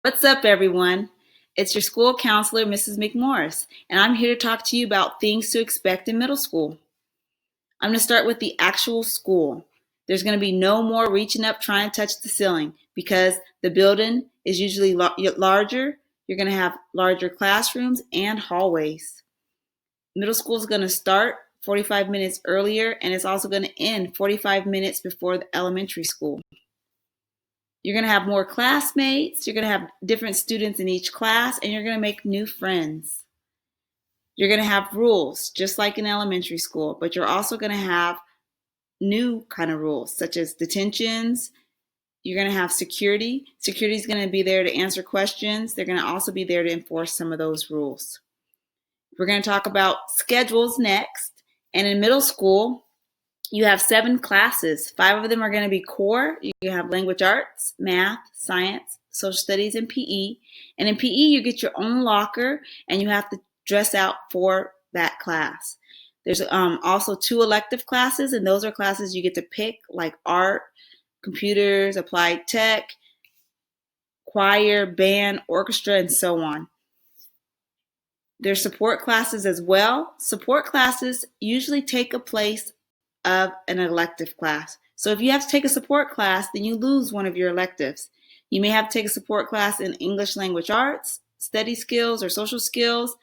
What's up, everyone? It's your school counselor, Mrs. McMorris, and I'm here to talk to you about things to expect in middle school. I'm going to start with the actual school. There's going to be no more reaching up trying to touch the ceiling because the building is usually larger. You're going to have larger classrooms and hallways. Middle school is going to start 45 minutes earlier, and it's also going to end 45 minutes before the elementary school. You're going to have more classmates, you're going to have different students in each class, and you're going to make new friends. You're going to have rules, just like in elementary school, but you're also going to have new kind of rules, such as detentions. You're going to have security. Security is going to be there to answer questions. They're going to also be there to enforce some of those rules. We're going to talk about schedules next. And in middle school, you have 7 classes. 5 of them are going to be core. You have language arts, math, science, social studies, and PE. And in PE, you get your own locker, and you have to dress out for that class. There's also 2 elective classes, and those are classes you get to pick, like art, computers, applied tech, choir, band, orchestra, and so on. There's support classes as well. Support classes usually take a place of an elective class. So if you have to take a support class, then you lose one of your electives. You may have to take a support class in English language arts, study skills, or social skills.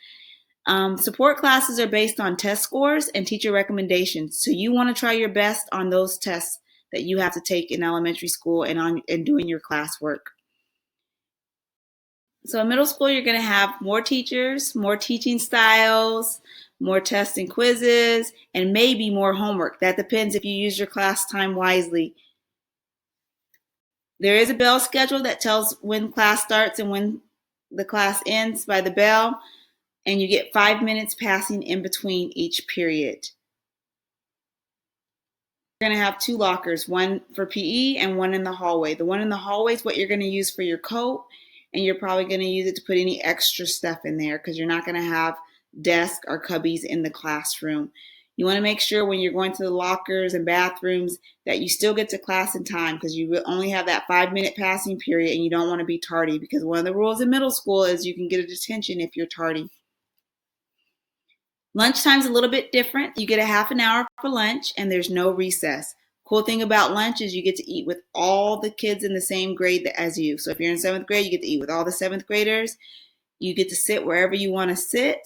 Support classes are based on test scores and teacher recommendations. So you want to try your best on those tests that you have to take in elementary school and doing your classwork. So in middle school, you're going to have more teachers, more teaching styles, more tests and quizzes, and maybe more homework. That depends if you use your class time wisely. There is a bell schedule that tells when class starts and when the class ends by the bell, and you get 5 minutes passing in between each period. You're going to have 2 lockers, one for PE and one in the hallway. The one in the hallway is what you're going to use for your coat, and you're probably going to use it to put any extra stuff in there because you're not going to have desk or cubbies in the classroom. You want to make sure when you're going to the lockers and bathrooms that you still get to class in time because you will only have that 5-minute passing period and you don't want to be tardy because one of the rules in middle school is you can get a detention if you're tardy. Lunchtime's a little bit different. You get a half an hour for lunch and there's no recess. Cool thing about lunch is you get to eat with all the kids in the same grade as you. So if you're in 7th grade, you get to eat with all the 7th graders. You get to sit wherever you want to sit,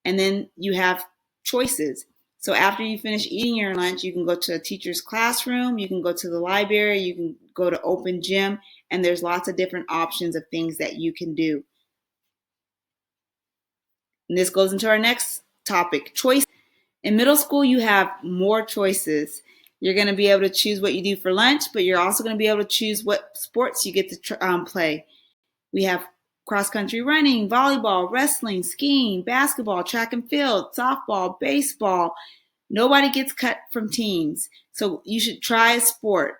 and then you have choices. So after you finish eating your lunch, you can go to a teacher's classroom, you can go to the library, you can go to open gym, and there's lots of different options of things that you can do. And this goes into our next topic, choice. In middle school, you have more choices. You're going to be able to choose what you do for lunch, but you're also going to be able to choose what sports you get to play. We have cross-country running, volleyball, wrestling, skiing, basketball, track and field, softball, baseball. Nobody gets cut from teams, so you should try a sport.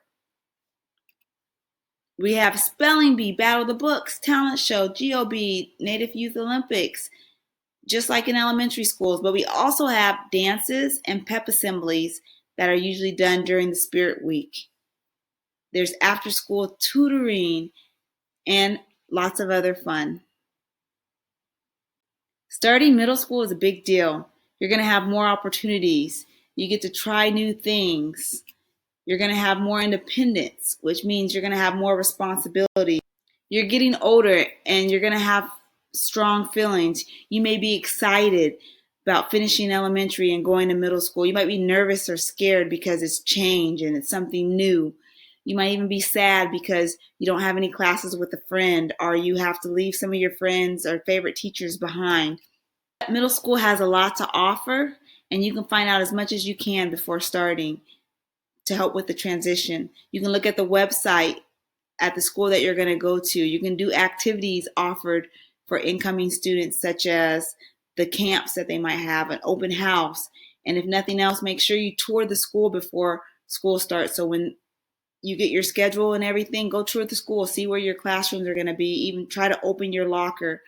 We have spelling bee, battle of the books, talent show, GOB, Native Youth Olympics, just like in elementary schools, but we also have dances and pep assemblies that are usually done during the Spirit Week. There's after-school tutoring and lots of other fun. Starting middle school is a big deal. You're going to have more opportunities. You get to try new things. You're going to have more independence, which means you're going to have more responsibility. You're getting older and you're going to have strong feelings. You may be excited about finishing elementary and going to middle school. You might be nervous or scared because it's change and it's something new. You might even be sad because you don't have any classes with a friend or you have to leave some of your friends or favorite teachers behind. Middle school has a lot to offer, and you can find out as much as you can before starting to help with the transition. You can look at the website at the school that you're going to go to. You can do activities offered for incoming students, such as the camps that they might have, an open house. And if nothing else, make sure you tour the school before school starts. So when you get your schedule and everything, go tour the school, see where your classrooms are going to be, even try to open your locker.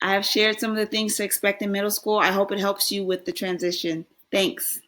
I have shared some of the things to expect in middle school. I hope it helps you with the transition. Thanks.